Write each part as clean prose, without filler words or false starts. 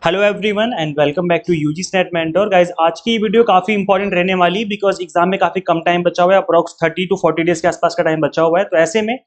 Hello everyone and welcome back to UGC NET mentor guys. आज की video काफी important रहने वाली बिकॉज एग्जाम में काफी कम टाइम बचा हुआ है, अप्रॉक्स 30 to 40 डेज के आसपास का टाइम बचा हुआ है। तो ऐसे में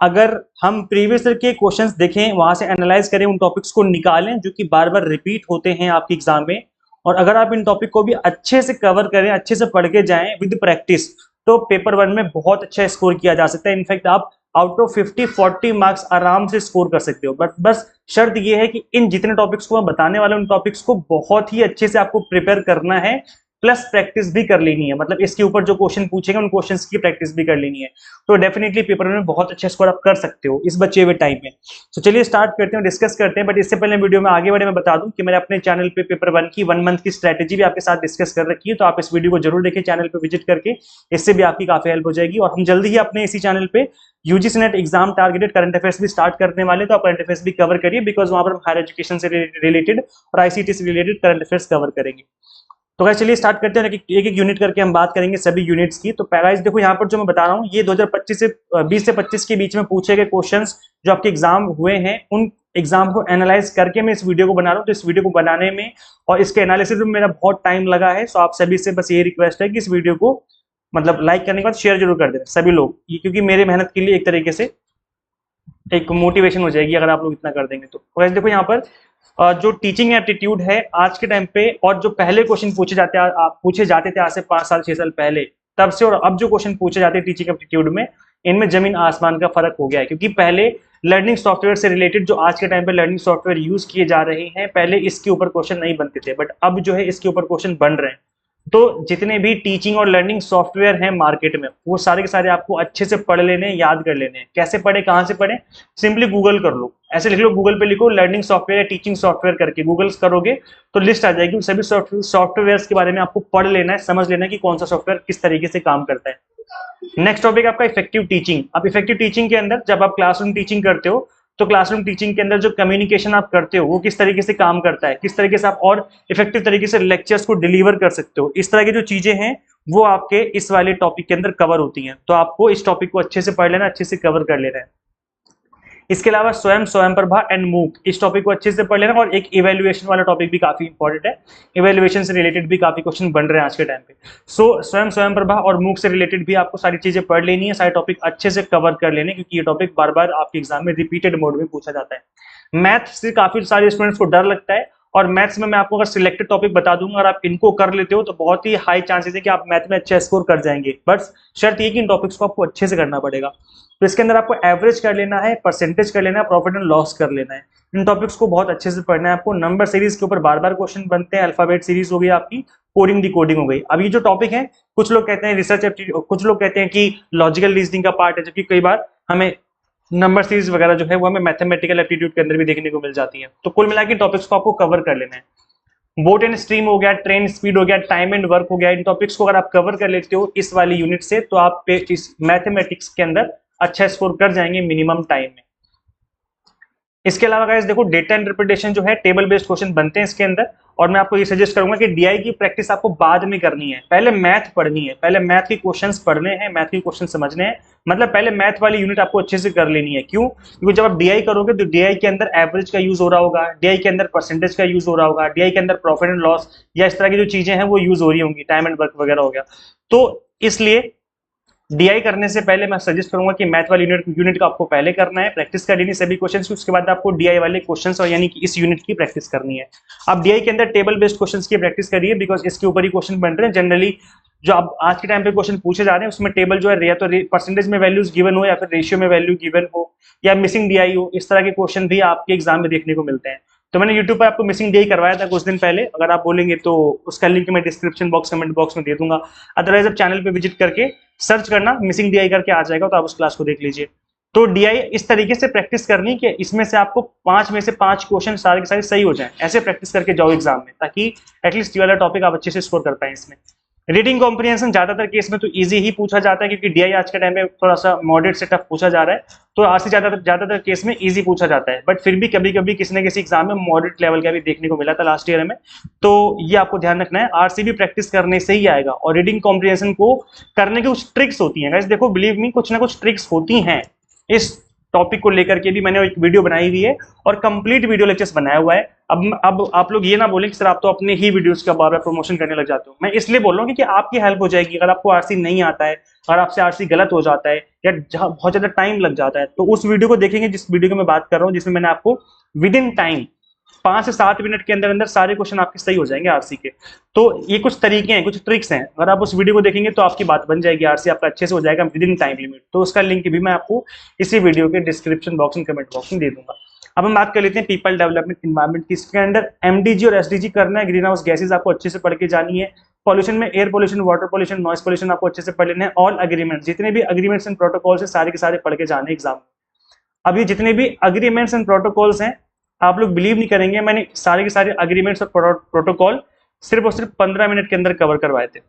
अगर हम प्रीवियस ईयर के क्वेश्चंस देखें, वहां से एनालाइज करें, उन टॉपिक्स को निकालें जो कि बार बार रिपीट होते हैं आपके एग्जाम में, और अगर आप इन टॉपिक को भी अच्छे से कवर करें, अच्छे से पढ़ के जाएं विद प्रैक्टिस, तो पेपर वन में बहुत अच्छा स्कोर किया जा सकता है। इनफैक्ट आप आउट ऑफ 50-40 मार्क्स आराम से स्कोर कर सकते हो। बट बस शर्त यह है कि इन जितने टॉपिक्स को मैं बताने वाला हूं, उन टॉपिक्स को बहुत ही अच्छे से आपको प्रिपेयर करना है, प्लस प्रैक्टिस भी कर लेनी है। मतलब इसके ऊपर जो क्वेश्चन पूछेंगे उन क्वेश्चंस की प्रैक्टिस भी कर लेनी है, तो डेफिनेटली पेपर में बहुत अच्छा स्कोर आप कर सकते हो इस बचे हुए टाइम में। तो चलिए स्टार्ट करते हैं, डिस्कस करते हैं। बट इससे पहले वीडियो में आगे बढ़े, मैं बता दूं कि मैंने अपने चैनल पे पेपर वन की 1 मंथ की स्ट्रेटेजी भी आपके साथ डिस्कस कर रखी है, तो आप इस वीडियो को जरूर देखिए चैनल पे विजिट करके, इससे भी आपकी काफी हेल्प हो जाएगी। और हम जल्दी ही अपने इसी चैनल पे UGC net exam targeted current affairs भी स्टार्ट करने वाले, तो आप करंट अफेयर्स भी कवर करिए बिकॉज वहां पर हम हायर एजुकेशन से रिलेटेड और आईसीटी से रिलेटेड करंट अफेयर्स कवर करेंगे। तो गाइस चलिए स्टार्ट करते हैं, एक एक यूनिट करके हम बात करेंगे सभी यूनिट्स की। तो गाइस देखो यहाँ पर जो मैं बता रहा हूँ, ये 2025 से 20 से 25 के बीच में पूछे गए क्वेश्चंस जो आपके एग्जाम हुए हैं, उन एग्जाम को एनालाइज करके मैं इस वीडियो को बना रहा हूँ। तो इस वीडियो को बनाने में और इसके एनालिसिस में मेरा बहुत टाइम लगा है। सो आप सभी से बस ये रिक्वेस्ट है कि इस वीडियो को मतलब लाइक करने के बाद शेयर जरूर कर देना सभी लोग, ये क्योंकि मेरे मेहनत के लिए एक तरीके से एक मोटिवेशन हो जाएगी अगर आप लोग इतना कर देंगे। तो वैसे देखो यहाँ पर जो टीचिंग एप्टीट्यूड है आज के टाइम पे, और जो पहले क्वेश्चन पूछे जाते थे आज से 5 साल 6 साल पहले, तब से और अब जो क्वेश्चन पूछे जाते हैं टीचिंग एप्टीट्यूड में, इनमें जमीन आसमान का फर्क हो गया है। क्योंकि पहले लर्निंग सॉफ्टवेयर से रिलेटेड जो आज के टाइम पे लर्निंग सॉफ्टवेयर यूज किए जा रहे हैं, पहले इसके ऊपर क्वेश्चन नहीं बनते थे, बट अब जो है इसके ऊपर क्वेश्चन बन रहे हैं। तो जितने भी टीचिंग और लर्निंग सॉफ्टवेयर हैं मार्केट में, वो सारे के सारे आपको अच्छे से पढ़ लेने हैं, याद कर लेने हैं। कैसे पढ़े, कहाँ से पढ़े, सिंपली गूगल कर लो, ऐसे लिख लो, गूगल पे लिखो लर्निंग सॉफ्टवेयर या टीचिंग सॉफ्टवेयर करके गूगल करोगे तो लिस्ट आ जाएगी। सभी सॉफ्टवेयर के बारे में आपको पढ़ लेना है, समझ लेना है कि कौन सा सॉफ्टवेयर किस तरीके से काम करता है। नेक्स्ट टॉपिक आपका इफेक्टिव टीचिंग। अब इफेक्टिव टीचिंग के अंदर जब आप क्लासरूम टीचिंग करते हो, तो क्लासरूम टीचिंग के अंदर जो कम्युनिकेशन आप करते हो वो किस तरीके से काम करता है, किस तरीके से आप और इफेक्टिव तरीके से लेक्चर्स को डिलीवर कर सकते हो, इस तरह की जो चीजें हैं वो आपके इस वाले टॉपिक के अंदर कवर होती हैं। तो आपको इस टॉपिक को अच्छे से पढ़ लेना, अच्छे से कवर कर लेना है। इसके अलावा स्वयं प्रभा एंड मूक, इस टॉपिक को अच्छे से पढ़ लेना। और एक इवैल्यूएशन वाला टॉपिक भी काफी इंपॉर्टेंट है, इवैल्यूएशन से रिलेटेड भी काफी क्वेश्चन बन रहे हैं आज के टाइम पे। सो स्वयं प्रभा और मूक से रिलेटेड भी आपको सारी चीजें पढ़ लेनी है, सारे टॉपिक अच्छे से कवर कर लेने, क्योंकि ये टॉपिक बार बार आपके एग्जाम में रिपीटेड मोड में पूछा जाता है। मैथ से काफी सारे स्टूडेंट्स को डर लगता है, और मैथ्स में मैं आपको अगर सिलेक्टेड टॉपिक बता दूंगा और आप इनको कर लेते हो तो बहुत ही हाई चांसेस है कि आप मैथ में अच्छा स्कोर कर जाएंगे। बट शर्त ये कि इन टॉपिक्स को आपको अच्छे से करना पड़ेगा। तो इसके अंदर आपको एवरेज कर लेना है, परसेंटेज कर लेना है, प्रॉफिट एंड लॉस कर लेना है। इन टॉपिक्स को बहुत अच्छे से पढ़ना है आपको। नंबर सीरीज के ऊपर बार बार क्वेश्चन बनते हैं, अल्फाबेट सीरीज हो गई आपकी, कोडिंग डिकोडिंग हो गई। अब ये जो टॉपिक है, कुछ लोग कहते हैं रिसर्च एप्टीट्यूड, कुछ लोग कहते हैं कि लॉजिकल रीजनिंग का पार्ट है, जबकि कई बार हमें नंबर सीरीज वगैरह जो है वो हमें मैथमेटिकल एप्टीट्यूड के अंदर भी देखने को मिल जाती है। तो कुल मिलाकर टॉपिक्स को आपको कवर कर लेना है। बोट एंड स्ट्रीम हो गया, ट्रेन स्पीड हो गया, टाइम एंड वर्क हो गया, इन टॉपिक्स को अगर आप कवर कर लेते हो इस वाली यूनिट से, तो आप इस मैथमेटिक्स के अंदर अच्छा स्कोर कर जाएंगे मिनिमम टाइम में। इसके अलावा गाइस देखो, डेटा इंटरप्रिटेशन जो है, टेबल बेस्ड क्वेश्चन बनते हैं इसके अंदर, और मैं आपको ये सजेस्ट करूंगा कि डीआई की प्रैक्टिस आपको बाद में करनी है, पहले मैथ पढ़नी है, पहले मैथ के क्वेश्चंस पढ़ने हैं, मैथ के क्वेश्चन समझने हैं। मतलब पहले मैथ वाली यूनिट आपको अच्छे से कर लेनी है। क्यों? क्योंकि जब आप डीआई करोगे तो डीआई के अंदर एवरेज का यूज हो रहा होगा, डीआई के अंदर परसेंटेज का यूज हो रहा होगा, डीआई के अंदर प्रॉफिट एंड लॉस या इस तरह की जो चीजें हैं वो यूज हो रही होंगी, टाइम एंड वर्क वगैरह हो गया। तो इसलिए डीआई करने से पहले मैं सजेस्ट करूंगा कि मैथ वाली यूनिट का आपको पहले करना है, प्रैक्टिस कर लेनी सभी क्वेश्चंस की, उसके बाद आपको डीआई वाले क्वेश्चंस और यानी कि इस यूनिट की प्रैक्टिस करनी है। आप डीआई के अंदर टेबल बेस्ड क्वेश्चंस की प्रैक्टिस करिए, बिकॉज इसके ऊपर ही क्वेश्चन बन रहे हैं। जनरली जो आप आज के टाइम पे क्वेश्चन पूछे जा रहे हैं उसमें टेबल जो है या तो परसेंटेज में वैल्यूज गिवन हो या फिर रेशियो में वैल्यू गिवन हो या मिसिंग डीआई हो, इस तरह के क्वेश्चन भी आपके एग्जाम में देखने को मिलते हैं। तो मैंने यूट्यूब पर आपको मिसिंग डीआई करवाया था कुछ दिन पहले, अगर आप बोलेंगे तो उसका लिंक मैं डिस्क्रिप्शन बॉक्स कमेंट बॉक्स में दे दूंगा। अदरवाइज आप चैनल पे विजिट करके सर्च करना, मिसिंग डीआई करके आ जाएगा, तो आप उस क्लास को देख लीजिए। तो डीआई इस तरीके से प्रैक्टिस करनी कि इसमें से आपको 5 में से 5 क्वेश्चन सारे के सारे सही हो जाएं। ऐसे प्रैक्टिस करके जाओ एग्जाम में, ताकि एटलीस्ट ये वाला टॉपिक आप अच्छे से स्कोर कर पाए इसमें। रीडिंग कॉम्प्रिहेंशन ज्यादातर केस में तो इजी ही पूछा जाता है, क्योंकि डीआई आज के टाइम में थोड़ा सा मॉडरेट से टफ पूछा जा रहा है, तो आज से ज्यादातर केस में इजी पूछा जाता है। बट फिर भी कभी कभी किसी न किसी एग्जाम में मॉडरेट लेवल का भी देखने को मिला था लास्ट ईयर में, तो ये आपको ध्यान रखना है। आरसीबी प्रैक्टिस करने से ही आएगा, और रीडिंग कॉम्प्रिहेंशन को करने की कुछ ट्रिक्स होती हैं गाइस। देखो बिलीव मी, कुछ ना कुछ ट्रिक्स होती हैं इस टॉपिक को लेकर के भी मैंने एक वीडियो बनाई हुई है और कंप्लीट वीडियो लेक्चर्स बनाया हुआ है। अब आप लोग ये ना बोलें कि सर आप तो अपने ही वीडियोस का बार बार प्रमोशन करने लग जाते हो। मैं इसलिए बोल रहा हूँ कि आपकी हेल्प हो जाएगी। अगर आपको आरसी नहीं आता है, अगर आपसे आरसी गलत हो जाता है या जहाँ बहुत ज्यादा टाइम लग जाता है, तो उस वीडियो को देखेंगे जिस वीडियो की मैं बात कर रहा हूँ, जिसमें मैंने आपको विद इन टाइम 5 से 7 मिनट के अंदर अंदर सारे क्वेश्चन आपके सही हो जाएंगे आरसी के। तो ये कुछ तरीके हैं, कुछ ट्रिक्स हैं, अगर आप उस वीडियो को देखेंगे तो आपकी बात बन जाएगी, आरसी आपका अच्छे से हो जाएगा विद इन टाइम लिमिट। तो उसका लिंक भी मैं आपको इसी वीडियो के डिस्क्रिप्शन बॉक्स में, कमेंट बॉक्स में दे दूंगा। अब हम बात कर लेते हैं पीपल डेवलपमेंट एनवायरमेंट की। इसके अंदर एमडीजी और एसडीजी करना है, ग्रीन हाउस गैसेज आपको अच्छे से पढ़ के जानी है। पॉल्यूशन में air pollution, water pollution, noise pollution आपको अच्छे से पढ़ लेना है। ऑल अग्रीमेंट, जितने भी अग्रीमेंट्स एंड प्रोटोकॉल्स है सारे के सारे पढ़ के जाने एग्जाम में। अब ये जितने भी अग्रीमेंट्स एंड प्रोटोकॉल्स हैं, आप लोग बिलीव नहीं करेंगे, मैंने सारे के सारे अग्रीमेंट्स और प्रोटोकॉल सिर्फ और सिर्फ 15 मिनट के अंदर कवर करवाए थे।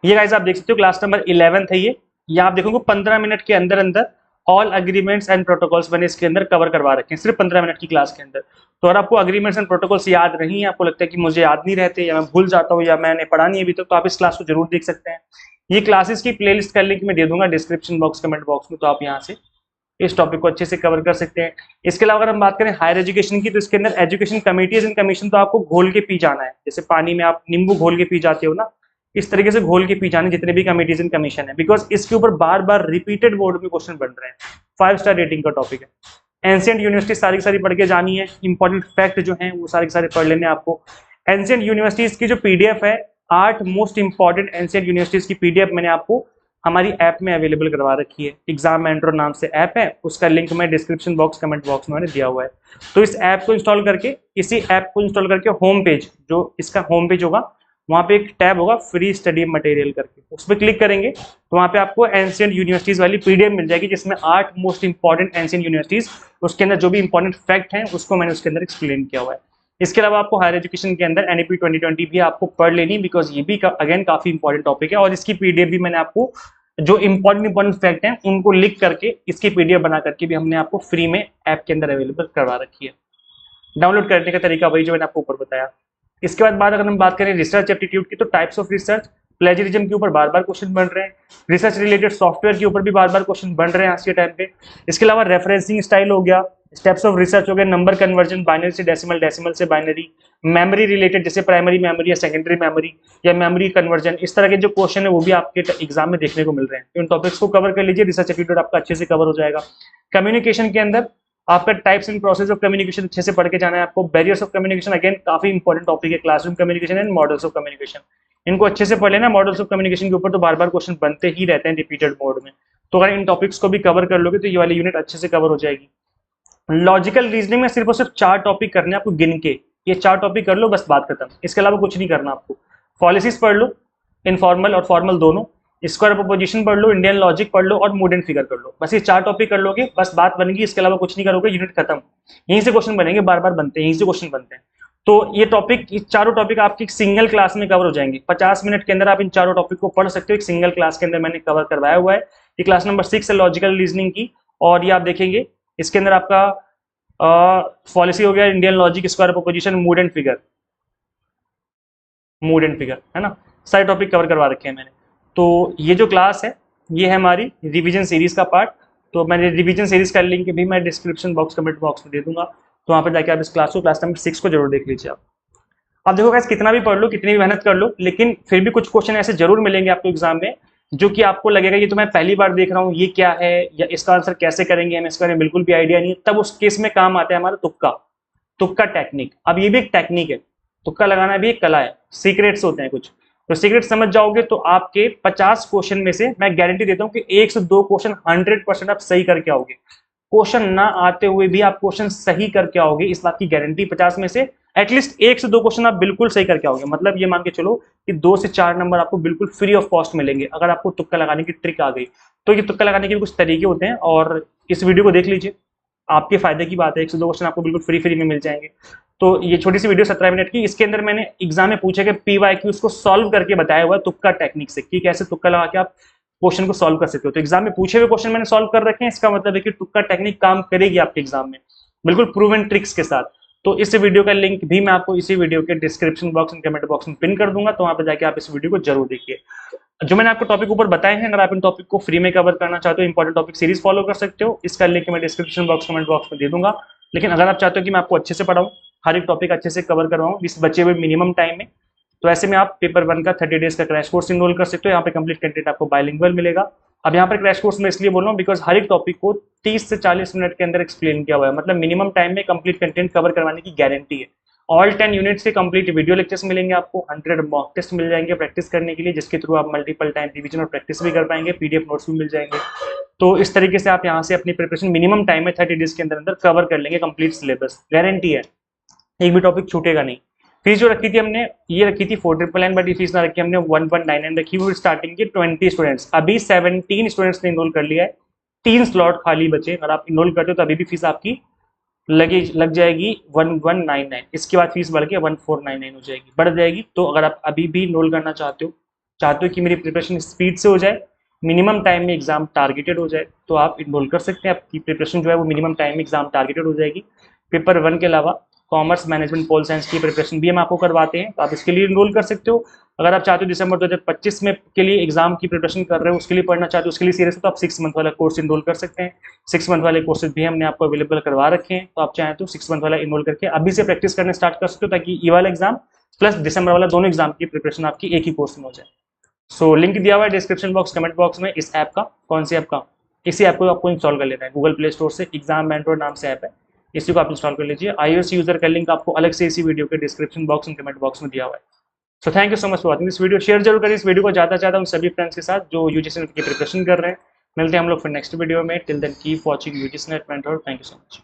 ये गाइस आप देख सकते हो, क्लास नंबर 11 है ये। आप देखोगे 15 मिनट के अंदर अंदर ऑल अग्रीमेंट्स एंड प्रोटोकॉल्स मैंने इसके अंदर कवर करवा रखे हैं, सिर्फ 15 मिनट की क्लास के अंदर। तो अगर आपको अग्रीमेंट्स एंड प्रोटोकॉल्स याद नहीं है, आपको लगता है कि मुझे याद नहीं रहते या मैं भूल जाता हूँ या मैंने पढ़ा नहीं अभी तक, तो आप इस क्लास को जरूर देख सकते हैं। ये क्लासेस की प्लेलिस्ट का लिंक मैं दे दूंगा डिस्क्रिप्शन बॉक्स, कमेंट बॉक्स में, तो आप यहाँ से इस टॉपिक को अच्छे से कवर कर सकते हैं। इसके अलावा अगर हम बात करें हायर एजुकेशन की, तो इसके अंदर एजुकेशन कमिटीज एंड कमीशन तो आपको घोल के पी जाना है, जैसे पानी में आप नींबू घोल के पी जाते हो ना, इस तरीके से घोल के पी जाने जितने भी कमिटीज एंड कमीशन है, बिकॉज इसके ऊपर बार बार रिपीटेड बोर्ड में क्वेश्चन बन रहे हैं। 5 स्टार रेटिंग का टॉपिक है। एंशिएंट यूनिवर्सिटी सारी की सारी पढ़ के जानी है, इंपॉर्टेंट फैक्ट जो है वो सारे के सारे पढ़ लेने आपको। एंशिएंट यूनिवर्सिटीज की जो पीडीएफ है, 8 मोस्ट इंपॉर्टेंट एंशिएंट यूनिवर्सिटीज की पीडीएफ मैंने आपको हमारी ऐप में अवेलेबल करवा रखी है। एग्जाम मेंटर नाम से ऐप है, उसका लिंक मैं डिस्क्रिप्शन बॉक्स, कमेंट बॉक्स में मैंने दिया हुआ है। तो इस ऐप को इंस्टॉल करके, इसी ऐप को इंस्टॉल करके होम पेज, जो इसका होम पेज होगा, वहाँ पे एक टैब होगा फ्री स्टडी मटेरियल करके, उस पर क्लिक करेंगे तो वहाँ पे आपको एंशिएंट यूनिवर्सिटीज वाली पीडीएफ मिल जाएगी, जिसमें 8 मोस्ट इंपॉर्टेंट एंशिएंट यूनिवर्सिटीज, उसके अंदर जो भी इंपॉर्टेंट फैक्ट हैं उसको मैंने उसके अंदर एक्सप्लेन किया हुआ है। इसके अलावा आपको हायर एजुकेशन के अंदर एनईपी 2020 भी आपको पढ़ लेनी, बिकॉज ये भी अगेन काफी इंपॉर्टेंट टॉपिक है, और इसकी पीडीएफ भी मैंने आपको जो इंपॉर्टेंट फैक्ट हैं उनको लिख करके इसकी पीडीएफ बना करके भी हमने आपको फ्री में ऐप के अंदर अवेलेबल करवा रखी है। डाउनलोड करने का तरीका वही जो मैंने आपको ऊपर बताया। इसके बाद अगर हम बात करें रिसर्च एप्टीट्यूड की, तो टाइप्स ऑफ रिसर्च, प्लेजरिज्म के ऊपर बार बार क्वेश्चन बन रहे हैं, रिसर्च रिलेटेड सॉफ्टवेयर के ऊपर भी बार बार क्वेश्चन बन रहे हैं आज के टाइम पे। इसके अलावा रेफरेंसिंग स्टाइल हो गया, स्टेप्स ऑफ रिसर्च हो गया, नंबर कन्वर्जन, बाइनरी से डेसिमल, डेसिमल से बाइनरी, मेमोरी रिलेटेड जैसे प्राइमरी मेमोरी या सेकेंडरी मेमोरी या मेमोरी कन्वर्जन, इस तरह के जो क्वेश्चन है वो भी आपके एग्जाम में देखने को मिल रहे हैं। तो इन टॉपिक्स को कवर कर लीजिए, रिसर्च एप्टीट्यूड आपका अच्छे से कवर हो जाएगा। कम्युनिकेशन के अंदर आपका types and process of communication अच्छे से पढ़ के जाना है आपको। बैरियर्स ऑफ कम्युनिकेशन अगेन काफी इंपॉर्टेंट टॉपिक है, classroom communication and models of communication, इनको अच्छे से पढ़ लेना। मॉडल्स ऑफ कम्युनिकेशन के ऊपर तो बार बार क्वेश्चन बनते ही रहते हैं रिपीटेड मोड में, तो अगर इन टॉपिक्स को भी कवर कर लोगे तो ये वाली यूनिट अच्छे से कवर हो जाएगी। लॉजिकल रीजनिंग में सिर्फ और सिर्फ 4 टॉपिक करने हैं आपको गिन के, ये 4 टॉपिक कर लो बस, बात खत्म, इसके अलावा कुछ नहीं करना आपको। पॉलिसीज पढ़ लो, इनफॉर्मल और फॉर्मल दोनों, स्क्वायर प्रोपोजिशन पढ़ लो, इंडियन लॉजिक पढ़ लो और मूड एंड फिगर कर लो, बस ये 4 टॉपिक कर लोगे बस, बात बनेगी। इसके अलावा कुछ नहीं करोगे, यूनिट खत्म। यहीं से क्वेश्चन बनेंगे, बार बार बनते हैं, यहीं से क्वेश्चन बनते हैं। तो ये टॉपिक, ये चारों टॉपिक आपकी सिंगल क्लास में कवर हो जाएंगे। 50 मिनट के अंदर आप इन चारों टॉपिक को पढ़ सकते हो, एक सिंगल क्लास के अंदर मैंने कवर करवाया हुआ है। ये क्लास नंबर 6 है लॉजिकल रीजनिंग की, और ये आप देखेंगे इसके अंदर आपका पॉलिसी हो गया, Indian logic, square proposition, mood and figure, mood and figure है ना, सारे टॉपिक कवर करवा रखे हैं मैंने। तो ये जो क्लास है ये है हमारी रिवीजन सीरीज का पार्ट, तो मैंने रिवीजन सीरीज का लिंक भी मैं डिस्क्रिप्शन बॉक्स, कमेंट बॉक्स में दे दूंगा, तो वहाँ पर जाके आप इस क्लास को, क्लास नंबर 6 को जरूर देख लीजिए आप देखो गाइस, कितना भी पढ़ लो, कितनी भी मेहनत कर लो, लेकिन फिर भी कुछ क्वेश्चन ऐसे जरूर मिलेंगे आपको एग्जाम में जो कि आपको लगेगा ये तो मैं पहली बार देख रहा हूँ, ये क्या है या इसका आंसर कैसे करेंगे, हमें इसके बारे में बिल्कुल भी आइडिया नहीं है। तब उस केस में काम आता है हमारा तुक्का टेक्निक। अब ये भी एक टेक्निक है, तुक्का लगाना भी एक कला है, सीक्रेट्स होते हैं कुछ, तो सीक्रेट समझ जाओगे तो आपके 50 क्वेश्चन में से मैं गारंटी देता हूं कि 1 से 2 क्वेश्चन 100% आप सही करके आओगे। क्वेश्चन ना आते हुए भी आप क्वेश्चन सही करके आओगे, इस बात की गारंटी। 50 में से एटलीस्ट 1 से 2 क्वेश्चन आप बिल्कुल सही करके आओगे, मतलब ये मान के चलो कि 2 से 4 नंबर आपको बिल्कुल फ्री ऑफ कॉस्ट मिलेंगे अगर आपको तुक्का लगाने की ट्रिक आ गई। तो ये तुक्का लगाने के कुछ तरीके होते हैं, और इस वीडियो को देख लीजिए, आपके फायदे की बात है। 1 से 2 क्वेश्चन आपको बिल्कुल फ्री में मिल जाएंगे। तो ये छोटी सी वीडियो 17 मिनट की, इसके अंदर मैंने एग्जाम में पूछे गए PYQ को सॉल्व करके बताया हुआ है तुक्का टेक्निक से, कि कैसे तुक्का लगा के आप क्वेश्चन को सॉल्व कर सकते हो। तो एग्जाम में पूछे हुए क्वेश्चन मैंने सॉल्व कर रखे हैं, इसका मतलब है कि तुक्का टेक्निक काम करेगी आपके एग्जाम में, बिल्कुल प्रूवन ट्रिक्स के साथ। तो इस वीडियो का लिंक भी मैं आपको इसी वीडियो के description box and comment box में पिन कर दूंगा, तो वहां पर जाके आप इस वीडियो को जरूर देखिए। जो मैंने आपको टॉपिक ऊपर बताए हैं, अगर आप इन टॉपिक को फ्री में कवर करना चाहते हो, इंपॉर्टेंट टॉपिक सीरीज फॉलो कर सकते हो। इसका लिंक मैं डिस्क्रिप्शन बॉक्स, कमेंट बॉक्स में दे दूंगा। लेकिन अगर आप चाहते हो कि मैं आपको अच्छे से पढ़ाऊँ, हर एक टॉपिक अच्छे से कवर करवाऊँ इस बचे हुए मिनिमम टाइम में, तो ऐसे में आप पेपर 1 का 30 डेज का क्रैश कोर्स इनरोल कर सकते हो। यहाँ पे कंप्लीट कंटेंट आपको बाइलिंगुअल मिलेगा। अब यहाँ पर क्रैश कोर्स में इसलिए बोल रहा हूँ बिकॉज हर एक टॉपिक को 30 से 40 मिनट के अंदर एक्सप्लेन किया हुआ है, मतलब मिनिमम टाइम में कंप्लीट कंटेंट कवर करवाने की गारंटी है। ऑल 10 यूनिट्स के कंप्लीट वीडियो लेक्चर्स मिलेंगे आपको, 100 मॉक टेस्ट मिल जाएंगे प्रैक्टिस करने के लिए, जिसके थ्रू आप मल्टीपल टाइम रिवीजन और प्रैक्टिस भी कर पाएंगे, पीडीएफ नोट्स भी मिल जाएंगे। तो इस तरीके से आप यहाँ से अपनी प्रिपरेशन मिनिमम टाइम में 30 डेज के अंदर अंदर कवर कर लेंगे, कंप्लीट सिलेबस गारंटी है, एक भी टॉपिक छूटेगा नहीं। फीस जो रखी थी हमने, ये रखी थी 4,999, बट ये फीस ना रखी हमने 1,199 रखी हुई स्टार्टिंग की 20 स्टूडेंट्स। अभी 17 स्टूडेंट्स ने इनरोल कर लिया है, 3 स्लॉट खाली बचे। अगर आप इनरोल करते हो तो अभी भी फीस आपकी लग जाएगी 1199। इसके बाद फीस बढ़ के 1499 हो जाएगी, बढ़ जाएगी। तो अगर आप अभी भी इनरोल करना चाहते हो कि मेरी प्रिपरेशन स्पीड से हो जाए, मिनिमम टाइम में एग्जाम टारगेटेड हो जाए, तो आप इनरोल कर सकते हैं। आपकी प्रिपरेशन जो है वो मिनिमम टाइम में एग्जाम टारगेटेड हो जाएगी। पेपर 1 के अलावा कॉमर्स, मैनेजमेंट, पोल साइंस की प्रिपरेशन भी हम आपको करवाते हैं, तो आप इसके लिए इनरोल कर सकते हो। अगर आप चाहते हो दिसंबर 2025 में के लिए एग्जाम की प्रिपरेशन कर रहे हो, उसके लिए पढ़ना चाहते हो, उसके लिए सीरियस हो, तो आप 6 मंथ वाला कोर्स इनरोल कर सकते हैं। 6 मंथ वाले कोर्सेज भी हमने आपको अवेलेबल करवा रखे हैं, तो आप चाहें तो 6 मंथ वाला इनरोल करके अभी से प्रैक्टिस करने स्टार्ट कर सकते हो, ताकि ये वाला एग्जाम प्लस दिसंबर वाला दोनों एग्जाम की प्रिपरेशन आपकी एक ही कोर्स में हो जाए। सो लिंक दिया हुआ है डिस्क्रिप्शन बॉक्स, कमेंट बॉक्स में इस ऐप का। कौन सी ऐप का? इसी ऐप को आपको इंस्टॉल कर लेना है गूगल प्ले स्टोर से, एग्जाम मेंटोर नाम से ऐप है, इसी को आप इंस्टॉल कर लीजिए। iOS यूजर का लिंक आपको अलग से इसी वीडियो के description box and comment box में दिया हुआ है। So thank you so much for watching this video. Share जरूर करें इस वीडियो को ज़्यादा से ज़्यादा उन सभी फ्रेंड्स के साथ जो यूजीसी नेट की प्रिपरेशन कर रहे हैं। मिलते हैं हम लोग फिर नेक्स्ट वीडियो में। Till then keep watching UGC NET mentor. Thank you so much.